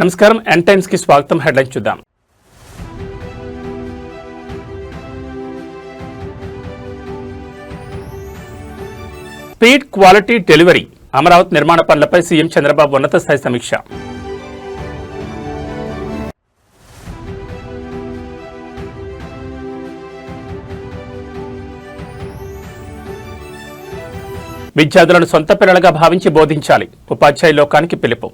నమస్కారం n times కి స్వాగతం. హెడ్లైన్స్ చూద్దాం. స్పీడ్ క్వాలిటీ డెలివరీ అమరావతి నిర్మాణ పనులపై సీఎం చంద్రబాబు ఉన్నత స్థాయి సమీక్ష. విద్యార్థులను సొంత పిల్లలుగా భావించి బోధించాలి, ఉపాధ్యాయ లోకానికి పిలుపు.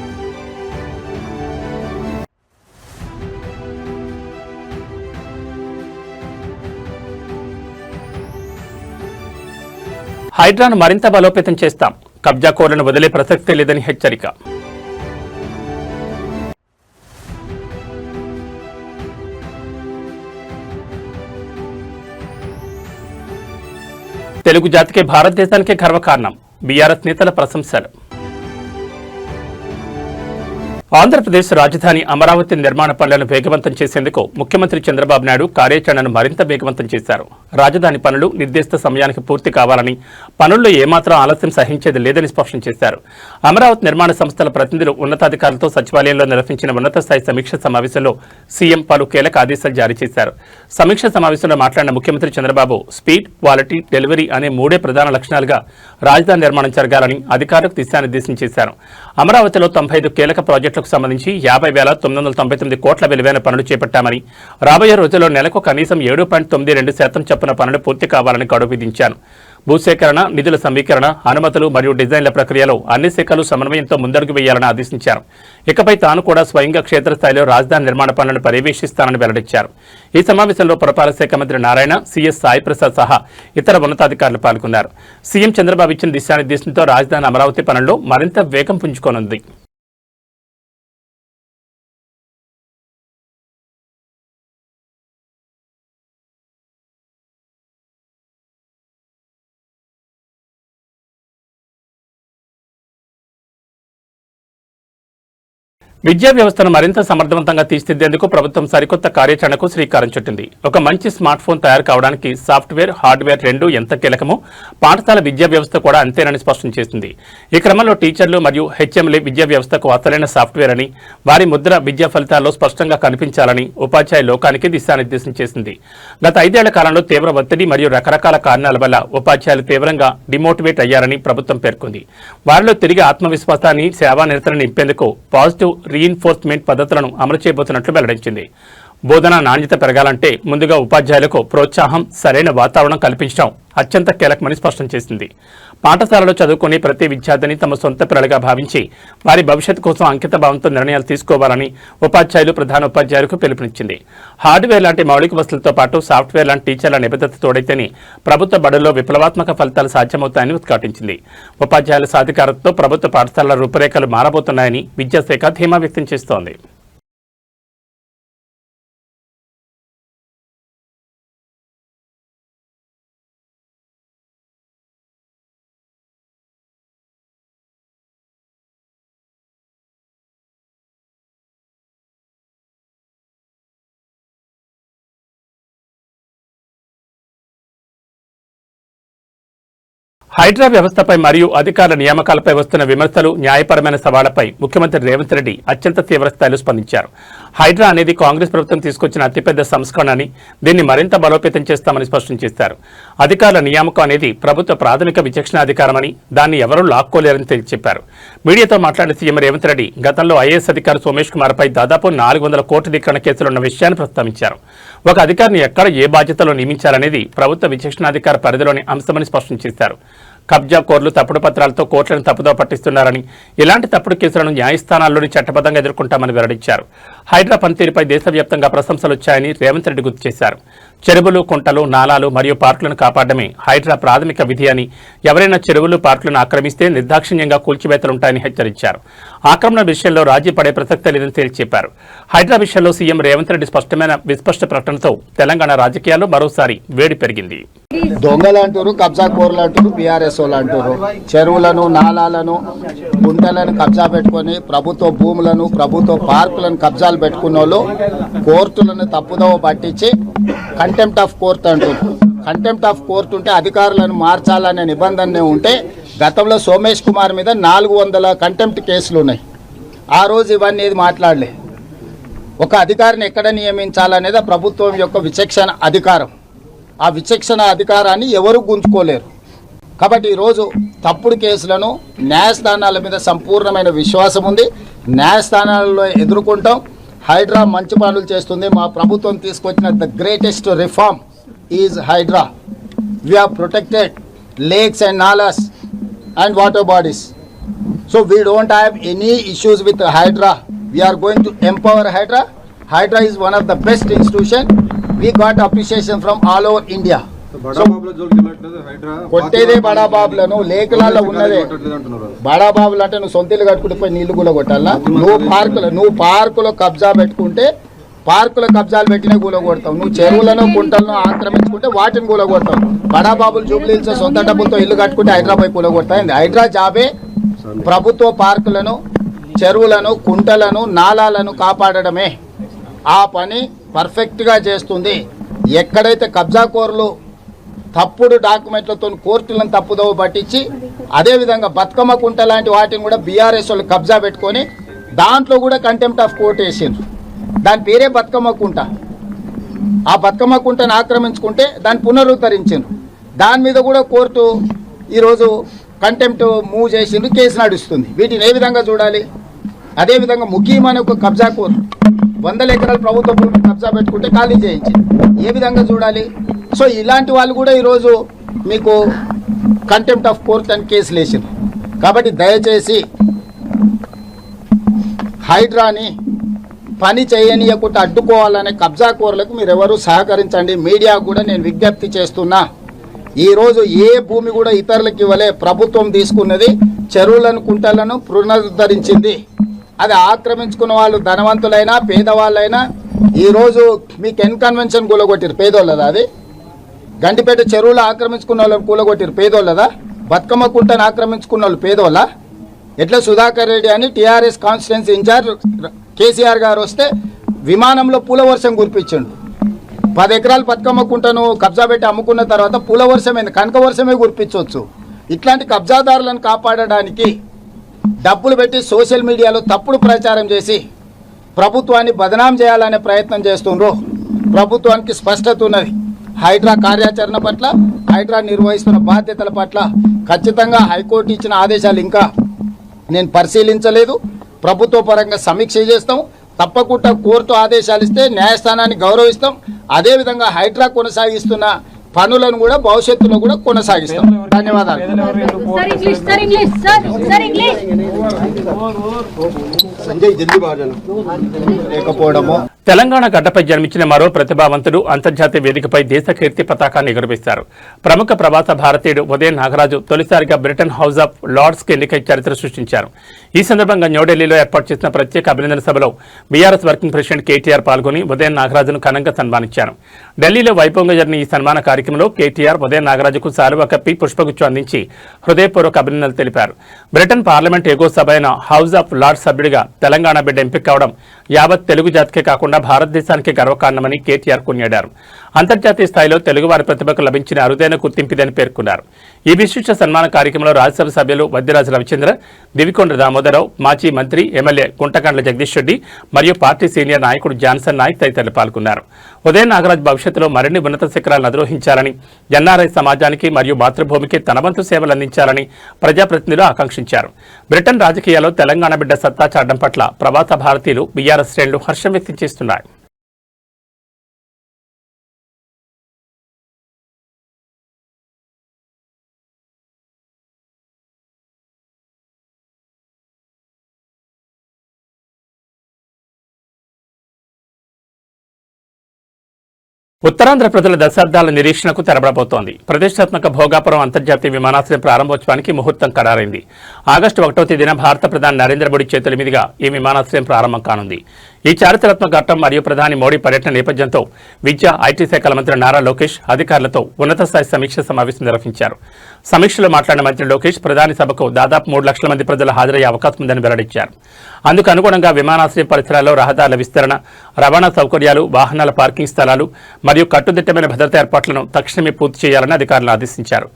హైడ్రాను మరింత బలోపేతం చేస్తాం, కబ్జాకోరులను వదిలే ప్రసక్తే లేదని హెచ్చరిక. తెలుగు జాతికే భారతదేశానికే గర్వకారణం, బీఆర్ఎస్ నేతల ప్రశంసలు. ఆంధ్రప్రదేశ్ రాజధాని అమరావతి నిర్మాణ పనులను వేగవంతం చేసేందుకు ముఖ్యమంత్రి చంద్రబాబు నాయుడు కార్యాచరణను మరింత వేగవంతం చేశారు. రాజధాని పనులు నిర్దిష్ట సమయానికి పూర్తి కావాలని, పనుల్లో ఏమాత్రం ఆలస్యం సహించేది లేదని స్పష్టం చేశారు. అమరావతి నిర్మాణ సంస్థల ప్రతినిధులు ఉన్నతాధికారులతో సచివాలయంలో నిర్వహించిన ఉన్నత స్థాయి సమీక్ష సమావేశంలో సీఎం పలు కీలక ఆదేశాలు జారీ చేశారు. సమీక్ష సమావేశంలో మాట్లాడిన ముఖ్యమంత్రి చంద్రబాబు స్పీడ్, క్వాలిటీ, డెలివరీ అనే మూడే ప్రధాన లక్షణాలుగా రాజధాని నిర్మాణం జరగాలని అధికారులకు దిశానిర్దేశం చేశారు. అమరావతిలో 95 కీలక ప్రాజెక్టులకు సంబంధించి 50,999 కోట్ల విలువైన పనులు చేపట్టామని, రాబోయే రోజుల్లో నెలకు కనీసం 7.92% చొప్పున పనులు పూర్తి కావాలని గడువు విధించాను. భూసేకరణ, నిధుల సమీకరణ, అనుమతులు మరియు డిజైన్ల ప్రక్రియలో అన్ని శాఖలు సమన్వయంతో ముందడుగు వేయాలని ఆదేశించారు. ఇకపై తాను కూడా స్వయంగా క్షేత్రస్థాయిలో రాజధాని నిర్మాణ పనులను పర్యవేక్షిస్తానని వెల్లడించారు. ఈ సమావేశంలో పురపాలక శాఖ మంత్రి నారాయణ, సీఎస్ సాయి ప్రసాద్ సహా ఇతర ఉన్నతాధికారులు పాల్గొన్నారు. సీఎం చంద్రబాబు ఇచ్చిన దిశానిర్దేశంతో రాజధాని అమరావతి పనుల్లో మరింత వేగం పుంజుకోనుంది. విద్యా వ్యవస్థను మరింత సమర్థవంతంగా తీర్చిదిద్దేందుకు ప్రభుత్వం సరికొత్త కార్యాచరణకు శ్రీకారం చుట్టింది. ఒక మంచి స్మార్ట్ ఫోన్ తయారు కావడానికి సాఫ్ట్వేర్, హార్డ్వేర్ రెండూ ఎంత కీలకమో పాఠశాల విద్యా వ్యవస్థ కూడా అంతేనని స్పష్టం చేసింది. ఈ క్రమంలో టీచర్లు మరియు హెచ్ఎంలు విద్యా వ్యవస్థకు అసలైన సాఫ్ట్వేర్ అని, వారి ముద్ర విద్యా ఫలితాల్లో స్పష్టంగా కనిపించాలని ఉపాధ్యాయ లోకానికి దిశానిర్దేశం చేసింది. గత 5 ఏళ్ల కాలంలో తీవ్ర ఒత్తిడి మరియు రకరకాల కారణాల వల్ల ఉపాధ్యాయులు తీవ్రంగా డిమోటివేట్ అయ్యారని ప్రభుత్వం పేర్కొంది. వారిలో తిరిగి ఆత్మవిశ్వాసాన్ని, సేవానిరతను నింపేందుకు పాజిటివ్ రీఇన్ఫోర్స్మెంట్ పద్ధతులను అమలు చేయబోతున్నట్లు వెల్లడించింది. బోధన నాణ్యత పెరగాలంటే ముందుగా ఉపాధ్యాయులకు ప్రోత్సాహం, సరైన వాతావరణం కల్పించడం అత్యంత కీలకమని స్పష్టం చేసింది. పాఠశాలలో చదువుకునే ప్రతి విద్యార్థిని తమ సొంత పిల్లలుగా భావించి వారి భవిష్యత్తు కోసం అంకిత భావంతో నిర్ణయాలు తీసుకోవాలని ఉపాధ్యాయులు, ప్రధాన ఉపాధ్యాయులకు పిలుపునిచ్చింది. హార్డ్వేర్ లాంటి మౌలిక వసతులతో పాటు సాఫ్ట్వేర్ లాంటి టీచర్ల నిబద్ధత తోడైతేనే ప్రభుత్వ బడుల్లో విప్లవాత్మక ఫలితాలు సాధ్యమవుతాయని ఉద్ఘాటించింది. ఉపాధ్యాయుల సాధికారతతో ప్రభుత్వ పాఠశాలల రూపురేఖలు మారబోతున్నాయని విద్యాశాఖ ధీమా వ్యక్తం చేస్తోంది. హైడ్రా వ్యవస్థపై మరియు అధికారుల నియామకాలపై వస్తున్న విమర్శలు, న్యాయపరమైన సవాళ్లపై ముఖ్యమంత్రి రేవంత్ రెడ్డి అత్యంత తీవ్రస్థాయిలో స్పందించారు. హైడ్రా అనేది కాంగ్రెస్ ప్రభుత్వం తీసుకొచ్చిన అతిపెద్ద సంస్కరణ అని, దీన్ని మరింత బలోపేతం చేస్తామని స్పష్టం చేశారు. అధికారుల నియామకం అనేది ప్రభుత్వ ప్రాథమిక విచక్షణాధికారమని, దాన్ని ఎవరూ లాక్కోలేరని తేల్చి చెప్పారు. మీడియాతో మాట్లాడిన సీఎం రేవంత్ రెడ్డి గతంలో ఐఏఎస్ అధికారి సోమేష్ కుమార్పై దాదాపు 400 కోట్ల ధిక్కరణ కేసులున్న విషయాన్ని ప్రస్తావించారు. ఒక అధికారిని ఎక్కడ ఏ బాధ్యతలో నియమించాలనేది ప్రభుత్వ విచక్షణాధికార పరిధిలోని అంశమని స్పష్టం చేశారు. కబ్జా కోర్లు తప్పుడు పత్రాలతో కోర్టులను తప్పుదో పట్టిస్తున్నారని, ఇలాంటి తప్పుడు కేసులను న్యాయస్థానాల్లోని చట్టబద్ధంగా ఎదుర్కొంటామని వెల్లడించారు. హైడ్రా పనితీరుపై దేశవ్యాప్తంగా ప్రశంసలు వచ్చాయని రేవంత్ రెడ్డి గుర్తు చేశారు. చెరువులు, కుంటలు, నాలాలు మరియు పార్కులను కాపాడమే హైడ్రా ప్రాథమిక విధి అని, ఎవరైనా చెరువులు, పార్కులను ఆక్రమిస్తే నిర్దాక్షిణ్యంగా కూల్చివేతలుంటాయని హెచ్చరించారు. ఆక్రమణ విషయంలో రాజీ పడే ప్రసక్తే లేదని తేల్చి చెప్పారు. హైడ్రా విషయంలో సీఎం రేవంత్ రెడ్డి విస్పష్ట ప్రకటనతో తెలంగాణ రాజకీయాల్లో మరోసారి వేడి పెరిగింది. దొంగలు అంటారు, కబ్జా కోర్లు అంటారు, బీఆర్ఎస్ వాళ్ళు అంటారు. చెరువులను, నాలాలను, గుంటలను కబ్జా పెట్టుకొని ప్రభుత్వ భూములను, ప్రభుత్వ పార్కులను కబ్జాలు పెట్టుకున్న వాళ్ళు కోర్టులను తప్పుదోవ పట్టించి కంటెంప్ట్ ఆఫ్ కోర్ట్ అంటారు. కంటెంప్ట్ ఆఫ్ కోర్ట్ ఉంటే అధికారులను మార్చాలనే నిబంధన ఉంటే గతంలో సోమేష్ కుమార్ మీద 400 కంటెంప్ట్ కేసులు ఉన్నాయి. ఆ రోజు ఇవన్నీ ఏది మాట్లాడలే. ఒక అధికారిని ఎక్కడ నియమించాలనేది ప్రభుత్వం యొక్క విచక్షణ అధికారం. ఆ విచక్షణ అధికారాన్ని ఎవరు గుంజుకోలేరు. కాబట్టి ఈరోజు తప్పుడు కేసులను న్యాయస్థానాల మీద సంపూర్ణమైన విశ్వాసం ఉంది. న్యాయస్థానాలలో ఎదుర్కొంటాం. హైడ్రా మంచి పనులు చేస్తుంది. మా ప్రభుత్వం తీసుకొచ్చిన the greatest reform is Hydraa. We have protected lakes and nalas and water bodies. So we don't have any issues with Hydra. We are going to empower Hydra. Hydra is one of the best institution. We got appreciation from all over India. So కొట్టేదే బడా బాబులను లేఖలలో ఉన్నదే. బడా బాబులు అంటే నువ్వు సొంతలు కట్టుకుంటే పోయి నీళ్లు కూడా కొట్టాలా? నువ్వు పార్కులో కబ్జా పెట్టుకుంటే పార్కుల కబ్జాలు పెట్టినా కూలగొడతావు. నువ్వు చెరువులను కుంటలను ఆక్రమించుకుంటే వాటిని కూలగొడతావు. బడాబాబులు జూబ్లీహిల్స్ సొంత డబ్బులతో ఇల్లు కట్టుకుంటే హైదరాబాద్ కూలగొడతాయి. హైడ్రా జాబే ప్రభుత్వ పార్కులను, చెరువులను, కుంటలను, నాలాలను కాపాడడమే. ఆ పని పర్ఫెక్ట్గా చేస్తుంది. ఎక్కడైతే కబ్జాకోరులు తప్పుడు డాక్యుమెంట్లతో కోర్టులను తప్పుదోవ పట్టించి అదేవిధంగా బతుకమ్మ కుంట లాంటి వాటిని కూడా బీఆర్ఎస్ వాళ్ళు కబ్జా పెట్టుకొని దాంట్లో కూడా కంటెంప్ట్ ఆఫ్ కోర్ట్ వేసిండ్రు. దాని పేరే బతుకమ్మ కుంట. ఆ బతుకమ్మ కుంటను ఆక్రమించుకుంటే దాన్ని పునరుద్ధరించిండ్రు. దాని మీద కూడా కోర్టు ఈరోజు కంటెంప్ట్ మూవ్ చేసిండ్రు, కేసు నడుస్తుంది. వీటిని ఏ విధంగా చూడాలి? అదేవిధంగా ముఖ్యమైన ఒక కబ్జా కోర్ 100 ఎకరాల ప్రభుత్వ భూమిని కబ్జా పెట్టుకుంటే ఖాళీ చేయించింది. ఏ విధంగా చూడాలి? సో ఇలాంటి వాళ్ళు కూడా ఈరోజు మీకు కంటెంప్ట్ ఆఫ్ కోర్ట్ అని కేసులు వేసిండ్రు. కాబట్టి దయచేసి హైడ్రాని పని చేయనీయకుండా అడ్డుకోవాలనే కబ్జా కోర్లకు మీరు ఎవరు సహకరించండి. మీడియా కూడా నేను విజ్ఞప్తి చేస్తున్నా. ఈరోజు ఏ భూమి కూడా ఇతరులకు ఇవ్వలే. ప్రభుత్వం తీసుకున్నది చెరువులను, కుంటలను పునరుద్ధరించింది. అది ఆక్రమించుకున్న వాళ్ళు ధనవంతులైనా పేదవాళ్ళైనా ఈరోజు మీకు కన్వెన్షన్ కూలగొట్టిరు పేదోళ్ళదా? అది గండిపేట చెరువులు ఆక్రమించుకున్న వాళ్ళని కూలగొట్టిరు పేదోళ్ళదా? బతుకమ్మ కుంటను ఆక్రమించుకున్న వాళ్ళు పేదోళ్ళ? ఎట్లా సుధాకర్ రెడ్డి అని టీఆర్ఎస్ కాన్స్టిట్యున్సీ ఇన్ఛార్జ్ కేసీఆర్ గారు వస్తే విమానంలో పూల వర్షం కురిపించండు. 10 ఎకరాలు బతుకమ్మ కుంటను కబ్జా పెట్టి అమ్ముకున్న తర్వాత పూల వర్షమైంది, కనక వర్షమే కురిపించవచ్చు. ఇట్లాంటి కబ్జాదారులను కాపాడడానికి డబ్బులు పెట్టి సోషల్ మీడియాలో తప్పుడు ప్రచారం చేసి ప్రభుత్వాన్ని బదనాం చేయాలనే ప్రయత్నం చేస్తుండ్రు. ప్రభుత్వానికి స్పష్టత ఉన్నది. హైడ్రా కార్యాచరణ పట్ల, హైడ్రా నిర్వహిస్తున్న బాధ్యతల పట్ల ఖచ్చితంగా హైకోర్టు ఇచ్చిన ఆదేశాలు ఇంకా నేను పరిశీలించలేదు. ప్రభుత్వ పరంగా సమీక్ష చేస్తాం. తప్పకుండా కోర్టు ఆదేశాలు ఇస్తే న్యాయస్థానాన్ని గౌరవిస్తాం. అదేవిధంగా హైడ్రా కొనసాగిస్తున్న పనులను కూడా భవిష్యత్తులో కూడా కొనసాగిస్తాం. ధన్యవాదాలు. తెలంగాణ గడ్డపై జన్మించిన మరో ప్రతిభావంతుడు అంతర్జాతీయ వేదికపై దేశ కీర్తి పతాకాన్ని ఎగురవేశారు. ప్రముఖ ప్రవాస భారతీయుడు ఉదయన్ నాగరాజు తొలిసారిగా బ్రిటన్ హౌస్ ఆఫ్ లార్డ్స్ కి ఎన్నికై చరిత్ర సృష్టించారు. ఈ సందర్భంగా న్యూఢిల్లీలో ఏర్పాటు చేసిన ప్రత్యేక అభినందన సభలో బీఆర్ఎస్ వర్కింగ్ ప్రెసిడెంట్ కేటీఆర్ పాల్గొని ఉదయన్ నాగరాజును ఘనంగా సన్మానించారు. ఢిల్లీలో వైభవంగా జరిగిన ఈ సన్మాన కార్యక్రమంలో కేటీఆర్ ఉదయన్ నాగరాజుకు శాలువా కప్పి పుష్పగుచ్చం అందించి హృదయపూర్వక అభినందనలు తెలిపారు. బ్రిటన్ పార్లమెంట్ ఎగువ సభ అయిన హౌస్ ఆఫ్ లార్డ్స్ సభ్యుడిగా తెలంగాణ బిడ్డ ఎంపిక కావడం యావత్ తెలుగు జాతికే కాకుండా భారతదేశానికి గర్వకారణమని కేటీఆర్ కొనియాడారు. అంతర్జాతీయ స్థాయిలో తెలుగువారి ప్రతిభకు లభించిన అరుదైన గుర్తింపిదని పేర్కొన్నారు. ఈ విశిష్ట సన్మాన కార్యక్రమంలో రాజ్యసభ సభ్యులు వద్దిరాజు రవిచంద్ర, దివికొండ దామోదరరావు, మాజీ మంత్రి ఎమ్మెల్యే గుంటకండ్ల జగదీష్ రెడ్డి మరియు పార్టీ సీనియర్ నాయకుడు జాన్సన్ నాయక్ తదితరులు పాల్గొన్నారు. ఉదయన్ నాగరాజ్ భవిష్యత్తులో మరిన్ని ఉన్నత శిఖరాలను అధిరోహించాలని, ఎన్ఆర్ఐ సమాజానికి మరియు మాతృభూమికి తన వంతు సేవలు అందించాలని ప్రజాప్రతినిధులు ఆకాంక్షించారు. బ్రిటన్ రాజకీయాల్లో తెలంగాణ బిడ్డ సత్తా చాటం పట్ల ప్రవాస భారతీయులు బీఆర్ఎస్ శ్రేణులు హర్షం వ్యక్తం చేస్తున్నారు. ఉత్తరాంధ్ర ప్రజల దశాబ్దాల నిరీక్షణకు తెరబడబోతోంది. ప్రతిష్టాత్మక భోగాపురం అంతర్జాతీయ విమానాశ్రయం ప్రారంభోత్సవానికి ముహూర్తం ఖరారైంది. ఆగస్టు 1వ తేదీన భారత ప్రధాని నరేంద్ర మోడీ చేతుల మీదుగా ఈ విమానాశ్రయం ప్రారంభం కానుంది. ఈ చారిత్రాత్మక ఘట్టం మరియు ప్రధాని మోడీ పర్యటన నేపథ్యంతో విద్యా, ఐటీ శాఖల మంత్రి నారా లోకేష్ అధికారులతో ఉన్నత స్థాయి సమీక్ష సమావేశం నిర్వహించారు. సమీక్షలో మాట్లాడిన మంత్రి లోకేష్ ప్రధాని సభకు దాదాపు 3 లక్షల మంది ప్రజలు హాజరయ్యే అవకాశం ఉందని వెల్లడించారు. అందుకు అనుగుణంగా విమానాశ్రయం పరిసరాల్లో రహదారుల విస్తరణ, రవాణా సౌకర్యాలు, వాహనాల పార్కింగ్ స్థలాలు మరియు కట్టుదిట్టమైన భద్రతా ఏర్పాట్లను తక్షణమే పూర్తి చేయాలని అధికారులు ఆదేశించారు.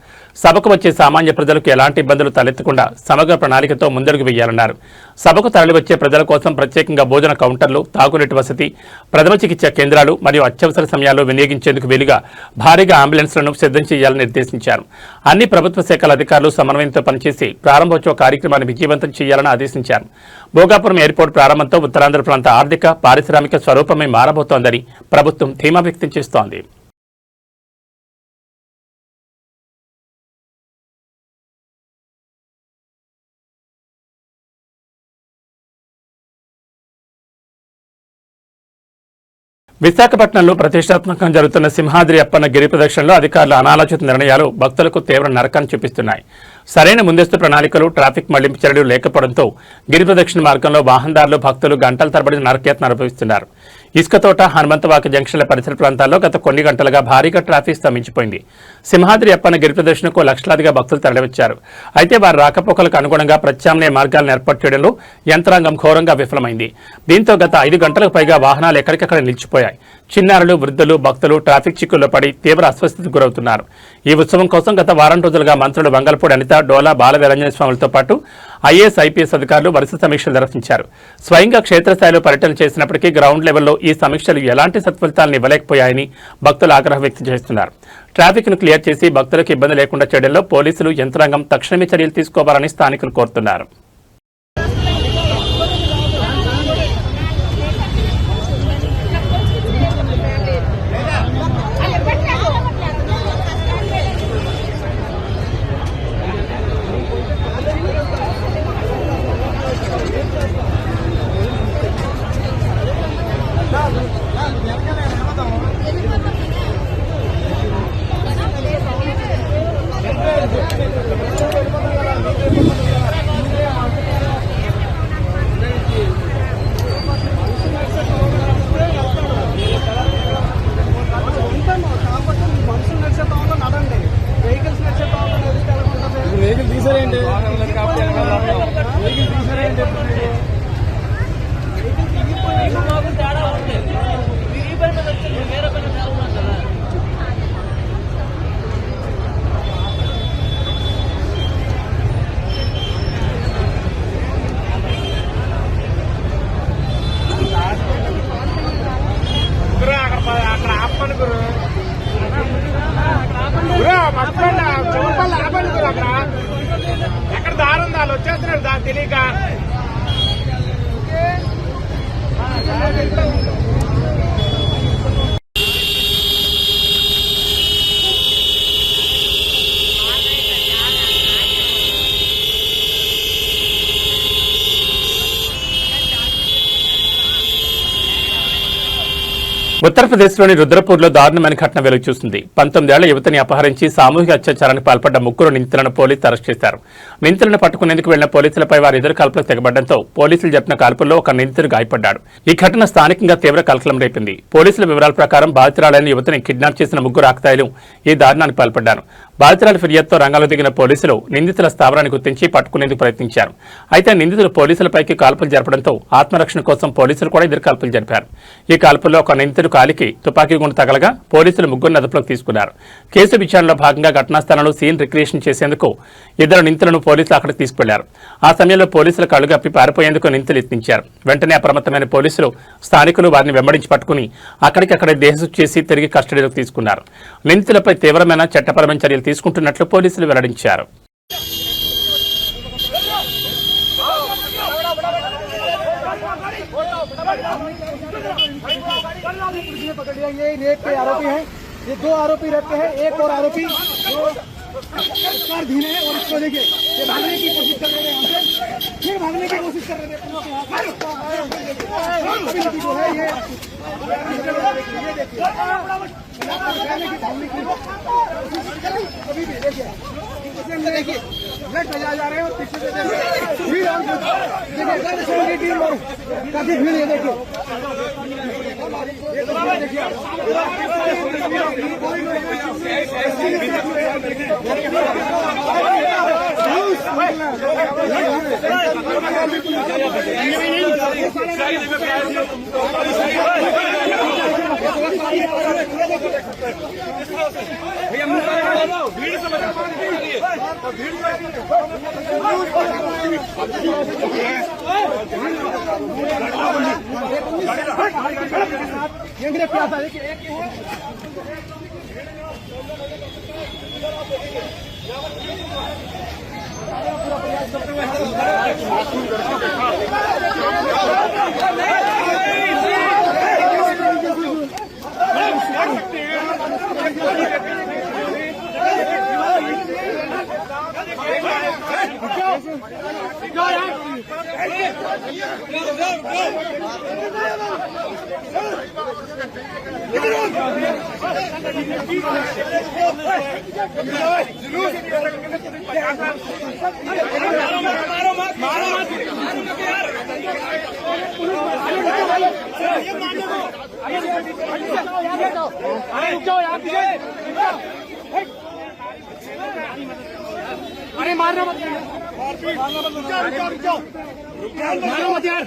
సభకు వచ్చే సామాన్య ప్రజలకు ఎలాంటి ఇబ్బందులు తలెత్తకుండా సమగ్ర ప్రణాళికతో ముందడుగు వేయాలన్నారు. సభకు తరలివచ్చే ప్రజల కోసం ప్రత్యేకంగా భోజన కౌంటర్లు, తాగునీటి వసతి, ప్రథమ చికిత్స కేంద్రాలు మరియు అత్యవసర సమయాల్లో వినియోగించేందుకు వీలుగా భారీగా అంబులెన్స్లను సిద్ధం చేయాలని నిర్దేశించారు. అన్ని ప్రభుత్వ శాఖల అధికారులు సమన్వయంతో పనిచేసి ప్రారంభోత్సవ కార్యక్రమాన్ని విజయవంతం చేయాలని ఆదేశించారు. భోగాపురం ఎయిర్పోర్ట్ ప్రారంభంతో ఉత్తరాంధ్ర ప్రాంత ఆర్థిక, పారిశ్రామిక స్వరూపమే మారబోతోందని ప్రభుత్వం ధీమా వ్యక్తం చేస్తోంది. విశాఖపట్నంలో ప్రతిష్టాత్మకంగా జరుగుతున్న సింహాద్రి అప్పన్న గిరి ప్రదక్షిణలో అధికారుల అనాలోచిత నిర్ణయాలు భక్తులకు తీవ్ర నరకాన్ని చూపిస్తున్నాయి. సరైన ముందస్తు ప్రణాళికలు, ట్రాఫిక్ మళ్లింపు చర్యలు లేకపోవడంతో గిరి ప్రదక్షిణ మార్గంలో వాహనదారులు, భక్తులు గంటల తరబడి నరకయాతన అనుభవిస్తున్నారు. ఇసుకతోట, హనుమంతవాక జంక్షన్ల పరిసర ప్రాంతాల్లో గత కొన్ని గంటలుగా భారీగా ట్రాఫిక్ స్తంభించిపోయింది. సింహాద్రి అప్పన్న గిరి ప్రదర్శనకు లక్షలాదిగా భక్తులు తరలివచ్చారు. అయితే వారి రాకపోకలకు అనుగుణంగా ప్రత్యామ్నాయ మార్గాలను ఏర్పాటు చేయడంలో యంత్రాంగం ఘోరంగా విఫలమైంది. దీంతో గత 5 గంటలకు పైగా వాహనాలు ఎక్కడికక్కడ నిలిచిపోయాయి. చిన్నారులు, వృద్ధులు, భక్తులు ట్రాఫిక్ చిక్కుల్లో పడి తీవ్ర అస్వస్థతకు గురవుతున్నారు. ఈ ఉత్సవం కోసం గత వారం రోజులుగా మంత్రులు వంగల్పూడి అనిత, డోలా బాలవీరాంజనేయ స్వాములతో పాటు ఐఏఎస్, ఐపీఎస్ అధికారులు వరుస సమీక్షలు నిర్వహించారు. స్వయంగా క్షేత్రస్థాయిలో పర్యటన చేసినప్పటికీ గ్రౌండ్ లెవెల్లో ఈ సమీక్షలు ఎలాంటి సత్ఫలితాలను ఇవ్వలేకపోయాయని భక్తులు ఆగ్రహం వ్యక్తం చేస్తున్నారు. ట్రాఫిక్ ను క్లియర్ చేసి భక్తులకు ఇబ్బంది లేకుండా చేయడంలో పోలీసులు, యంత్రాంగం తక్షణమే చర్యలు తీసుకోవాలని స్థానికులు కోరుతున్నారు. ఎక్కడ దారుందాలు వచ్చేస్తున్నాడు దాని తెలియక ఉత్తరప్రదేశ్లోని రుద్రపూర్లో దారుణమైన ఘటన వెలుగు చూస్తుంది. 19 ఏళ్ల యువతిని అపహరించి సామూహిక అత్యాచారానికి పాల్పడ్డ 3 నిందితులను పోలీసులు అరెస్ట్ చేశారు. నిందితులను పట్టుకునేందుకు వెళ్లిన పోలీసులపై వారి ఎదురు కాల్పులకు తెగబడ్డంతో పోలీసులు జరిపిన కాల్పుల్లో ఒక నిందితుడు గాయపడ్డాడు. ఈ ఘటన స్థానికంగా తీవ్ర కలకలం రేపింది. పోలీసుల వివరాల ప్రకారం బాధితురాలైన యువతిని కిడ్నాప్ చేసిన 3 ఆకతాయిలు ఈ దారుణానికి పాల్పడ్డారు. బాధితురాలి ఫిర్యాదుతో రంగంలో దిగిన పోలీసులు నిందితుల స్థావరాన్ని గుర్తించి పట్టుకునేందుకు ప్రయత్నించారు. అయితే నిందితులు పోలీసులపైకి కాల్పులు జరపడంతో ఆత్మరక్షణ కోసం పోలీసులు కూడా ఎదురు కాల్పులు జరిపారు. ఈ కాల్పుల్లో ఒక నిందితుడు కాలికి తుపాకీ గుండు తగలగా పోలీసులు 3 అదుపులోకి తీసుకున్నారు. కేసు విచారణలో భాగంగా ఘటనా స్థలంలో సీన్ రిక్రియేషన్ చేసేందుకు 2 నిందితులను పోలీసులు అక్కడికి తీసుకెళ్లారు. ఆ సమయంలో పోలీసులు కళ్లు గప్పి పారిపోయేందుకు నిందితులు యత్నించారు. వెంటనే అప్రమత్తమైన పోలీసులు స్థానికులు వారిని వెంబడించి పట్టుకుని అక్కడికక్కడే దేహశుద్ధి చేసి తిరిగి కస్టడీలోకి తీసుకున్నారు. నిందితులపై తీవ్రమైన చట్టపరమైన చర్యలు తీసుకుంటున్నట్లు పోలీసులు వెల్లడించారు. ये रेप के आरोपी हैं, ये 2 आरोपी रेप के हैं, एक और आरोपी जो कार धीरे है और इसको देखिए ये भागने की कोशिश कर रहे हैं, यहाँ से फिर भागने की कोशिश कर रहे हैं। जो है ये अभी भी देखिए ब्लड बजा जा रहे हैं और पीछे से भीड़ देखिए टीम और काफी भीड़ है। देखिए देखिए अरे मारना मत यार, मारो मत यार।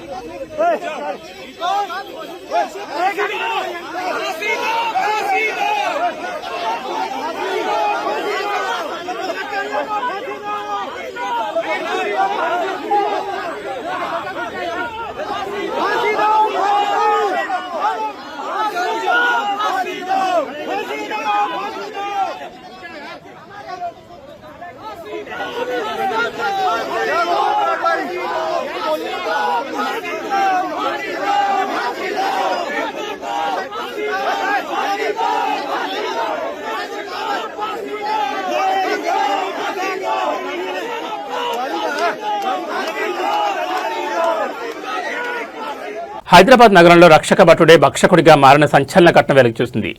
హైదరాబాద్ నగరంలో రక్షక భటుడే భక్షకుడిగా మారిన సంచలన ఘటన వెలుగు చూసింది.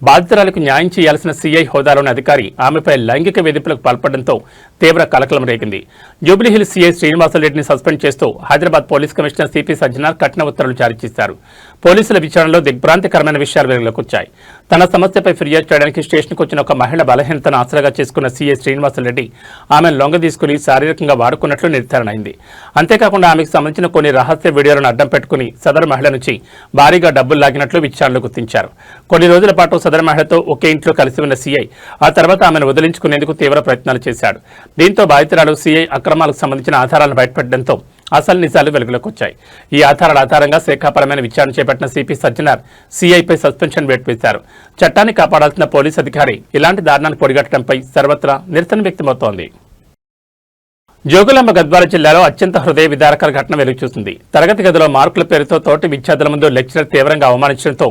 బాధితురాలకు న్యాయం చేయాల్సిన సీఐ హోదాలోని అధికారి ఆమెపై లైంగిక వేధింపులకు పాల్పడడంతో తీవ్ర కలకలం రేగింది. జూబ్లీహిల్స్ సీఐ శ్రీనివాసరెడ్డిని సస్పెండ్ చేస్తూ Hyderabad police commissioner CP Sajjanar కఠిన ఉత్తర్వులు జారీ చేశారు. పోలీసుల విచారణలో దిగ్భ్రాంతికరమైన విషయాలు వెలుగులోకి వచ్చాయి. తన సమస్యపై ఫిర్యాదు చేయడానికి స్టేషన్కు వచ్చిన ఒక మహిళ బలహీనతను ఆసరాగా చేసుకున్న సీఐ శ్రీనివాసరెడ్డి ఆమెను లొంగ తీసుకుని శారీరకంగా వాడుకున్నట్లు నిర్ధారణ అయింది. అంతేకాకుండా ఆమెకు సంబంధించిన కొన్ని రహస్య వీడియోలను అడ్డం పెట్టుకుని సదరు మహిళ నుంచి భారీగా డబ్బులు లాగినట్లు విచారణలో గుర్తించారు. కొన్ని రోజుల పాటు సదరు మహిళతో ఒకే ఇంట్లో కలిసి ఉన్న సీఐ ఆ తర్వాత ఆమెను వదిలించుకునేందుకు తీవ్ర ప్రయత్నాలు చేశాడు. దీంతో బాధితురాలు సీఐ అక్రమాలకు సంబంధించిన ఆధారాలను బయటపెట్టడంతో అసలు నిజాలు వెలుగులోకి వచ్చాయి. ఈ ఆధారాల ఆధారంగా శాఖాపరమైన విచారణ చేపట్టిన సిపి సజ్జనార్ సీఐపై సస్పెన్షన్ వేటు వేశారు. చట్టాన్ని కాపాడాల్సిన పోలీసు అధికారి ఇలాంటి దారుణాన్ని పొడిగట్టడంపై సర్వత్రా నిరసన వ్యక్తమవుతోంది. జోగులాంబ గద్వాల జిల్లాలో అత్యంత హృదయ విదారకర ఘటన వెలుగుచూసింది. తరగతి గదిలో మార్కుల పేరుతో తోటి విద్యార్థుల ముందు లెక్చరర్ తీవ్రంగా అవమానించడంతో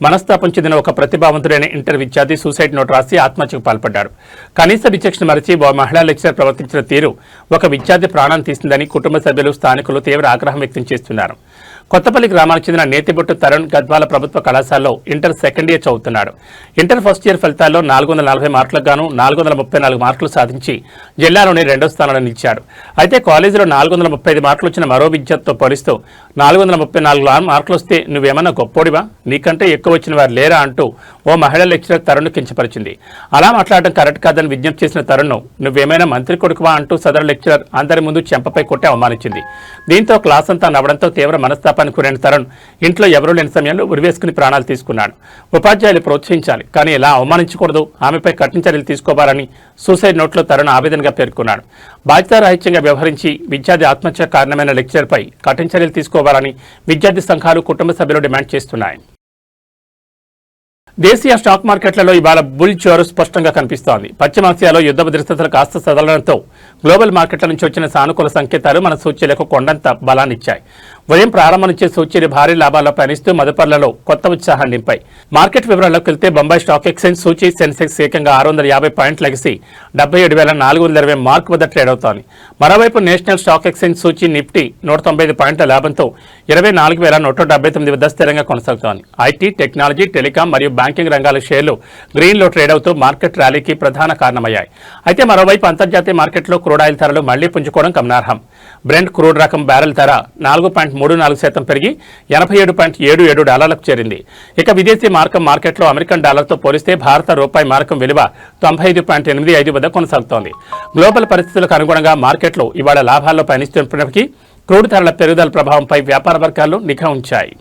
మనస్తాపం చెందిన ఒక ప్రతిభావంతుడైన ఇంటర్ విద్యార్థి సూసైడ్ నోట్ రాసి ఆత్మహత్యకు పాల్పడ్డాడు. కనీస విచక్షణ మరిచి ఓ మహిళా లెక్చరర్ ప్రవర్తించిన తీరు ఒక విద్యార్థి ప్రాణం తీసిందని కుటుంబ సభ్యులు స్థానికులు తీవ్ర ఆగ్రహం వ్యక్తం చేస్తున్నారు. కొత్తపల్లి గ్రామానికి చెందిన నేతిబొట్టు తరుణ్ గద్వాల ప్రభుత్వ కళాశాలలో ఇంటర్ సెకండ్ ఇయర్ చదువుతున్నాడు. ఇంటర్ ఫస్ట్ ఇయర్ ఫలితాల్లో 440 మార్కులకు గాను 434 మార్కులు సాధించి జిల్లాలోని 2వ స్థానంలో నిలిచాడు. అయితే కాలేజీలో 435 మార్కులు వచ్చిన మరో విద్యార్థితో పోలిస్తూ 434 మార్కులు వస్తే నువ్వేమన్నా గొప్పోడివా, నీకంటే ఎక్కువ వచ్చిన వారు లేరా అంటూ ఓ మహిళా లెక్చరర్ తరుణ్ను కించపరిచింది. అలా మాట్లాడడం కరెక్ట్ కాదని విజ్ఞప్తి చేసిన తరుణ్ను నువ్వేమైనా మంత్రి కొడుకువా అంటూ సదరు లెక్చరర్ అందరి ముందు చెంపపై కొట్టి అవమానించింది. దీంతో క్లాస్ అంతా నవ్వడంతో తీవ్ర మనస్తాపానికి గురైన తరుణ్ ఇంట్లో ఎవరూ లేని సమయంలో ఉరివేసుకుని ప్రాణాలు తీసుకున్నాడు. ఉపాధ్యాయులు ప్రోత్సహించాలి, కానీ ఇలా అవమానించకూడదు, ఆమెపై కఠిన చర్యలు తీసుకోవాలని సూసైడ్ నోట్లో తరుణ్ ఆవేదనగా పేర్కొన్నాడు. బాధ్యతారాహిత్యంగా వ్యవహరించి విద్యార్థి ఆత్మహత్య కారణమైన లెక్చరర్పై కఠిన చర్యలు తీసుకోవాలని విద్యార్థి సంఘాలు కుటుంబ సభ్యులు డిమాండ్ చేస్తున్నాయి. దేశీయ స్టాక్ మార్కెట్లలో ఇవాళ బుల్ చోరు స్పష్టంగా కనిపిస్తోంది. పశ్చిమాసియాలో యుద్ధ పరిస్థితులు కాస్త సదలడంతో గ్లోబల్ మార్కెట్ల నుంచి వచ్చిన సానుకూల సంకేతాలు మన సూచీలకు కొండంత బలాన్నిచ్చాయి. ఉదయం ప్రారంభం నుంచే సూచీలు భారీ లాభాల్లో పయనిస్తూ మదుపర్లలో కొత్త ఉత్సాహాన్ని నింపాయి. మార్కెట్ వివరాల్లోకి వెళ్తే బొంబాయి స్టాక్ ఎక్స్చేంజ్ సూచీ సెన్సెక్స్ ఏకంగా 650 పాయింట్లు లెగిసి 77,420 మార్కు వద్ద ట్రేడ్ అవుతోంది. మరోవైపు నేషనల్ స్టాక్ ఎక్స్చేంజ్ సూచీ నిఫ్టీ 195 పాయింట్ల లాభంతో 24,179 వద్ద స్థిరంగా కొనసాగుతోంది. ఐటీ, టెక్నాలజీ, టెలికాం మరియు బ్యాంకింగ్ రంగాల షేర్లు గ్రీన్లో ట్రేడ్ అవుతూ మార్కెట్ ర్యాలీకి ప్రధాన కారణమయ్యాయి. అయితే మరోవైపు అంతర్జాతీయ మార్కెట్లో క్రూడ్ ఆయిల్ ధరలు మళ్లీ పుంజుకోవడం గమనార్హం. బ్రెంట్ క్రూడ్ రకం బ్యారెల్ ధర 4.34% పెరిగి $87.77 చేరింది. ఇక విదేశీ మారకం మార్కెట్లో అమెరికన్ డాలర్తో పోలిస్తే భారత రూపాయి మారకం విలువ 95.85 వద్ద కొనసాగుతోంది. గ్లోబల్ పరిస్థితులకు అనుగుణంగా మార్కెట్లు ఇవాళ లాభాల్లో పయనిస్తున్నప్పటికీ క్రూడ్ ధరల పెరుగుదల ప్రభావంపై వ్యాపార వర్గాలు నిఘా ఉంచాయి.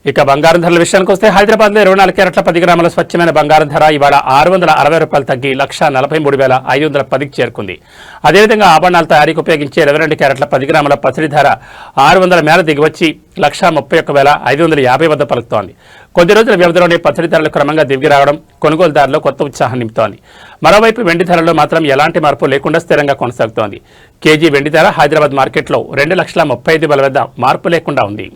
ఇక బంగారం ధరల విషయానికి వస్తే హైదరాబాద్లో 24 క్యారెట్ల 10 గ్రాముల స్వచ్ఛమైన బంగారం ధర ఇవాళ 660 రూపాయలు తగ్గి 1,43,510కి చేరుకుంది. అదేవిధంగా ఆభరణాల తయారీకి ఉపయోగించే 22 క్యారెట్ల 10 గ్రాముల పసిడి ధర 600 మేర దిగివచ్చి 1,31,550 వద్ద పలుకుతోంది. కొద్ది రోజుల వ్యవధిలోనే పసిడి ధరలు క్రమంగా దిగి రావడం కొనుగోలుదారులు కొత్త ఉత్సాహం నింపుతోంది. మరోవైపు వెండి ధరలో మాత్రం ఎలాంటి మార్పు లేకుండా స్థిరంగా కొనసాగుతోంది. కేజీ వెండి ధర హైదరాబాద్ మార్కెట్లో 2,35,000 వద్ద మార్పు లేకుండా ఉంది.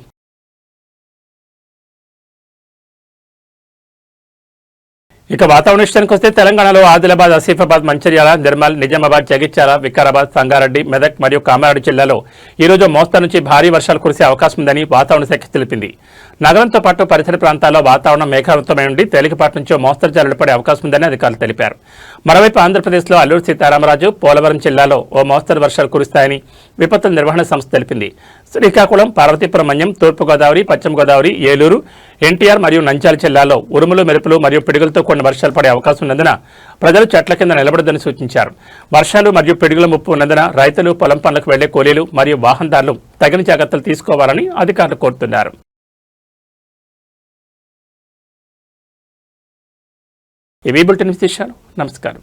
ఇక వాతావరణ విషయానికి వస్తే తెలంగాణలో ఆదిలాబాద్, ఆసిఫాబాద్, మంచిర్యాల, నిర్మల్, నిజామాబాద్, జగిత్యాల, వికారాబాద్, సంగారెడ్డి, మెదక్ మరియు కామారెడ్డి జిల్లాలో ఈరోజు మోస్తరు నుంచి భారీ వర్షాలు కురిసే అవకాశం ఉందని వాతావరణ శాఖ తెలిపింది. నగరంతో పాటు పరిసర ప్రాంతాల్లో వాతావరణం మేఘావృతమై ఉండి తేలికపాటి నుంచి మోస్తరు జల్లులు పడే అవకాశం ఉందని అధికారులు తెలిపారు. మరోవైపు ఆంధ్రప్రదేశ్లో అల్లూరు సీతారామరాజు, పోలవరం జిల్లాలో ఓ మోస్తరు వర్షాలు కురుస్తాయని విపత్తుల నిర్వహణ సంస్థ తెలిపింది. శ్రీకాకుళం, పార్వతీపురం మన్యం, తూర్పుగోదావరి, పశ్చిమ గోదావరి, ఏలూరు, ఎన్టీఆర్ మరియు నంద్యాల జిల్లాల్లో ఉరుములు, మెరుపులు మరియు పిడుగులతో కూడిన వర్షాలు పడే అవకాశం ఉన్నందున ప్రజలు చెట్ల కింద నిలబడొద్దని సూచించారు. వర్షాలు మరియు పిడుగుల ముప్పు ఉన్నందున రైతులు, పొలం పనులకు వెళ్లే కూలీలు మరియు వాహనదారులు తగిన జాగ్రత్తలు తీసుకోవాలని అధికారులు కోరుతున్నారు. ఇవి బులెటిన్ విశేషాలు. నమస్కారం.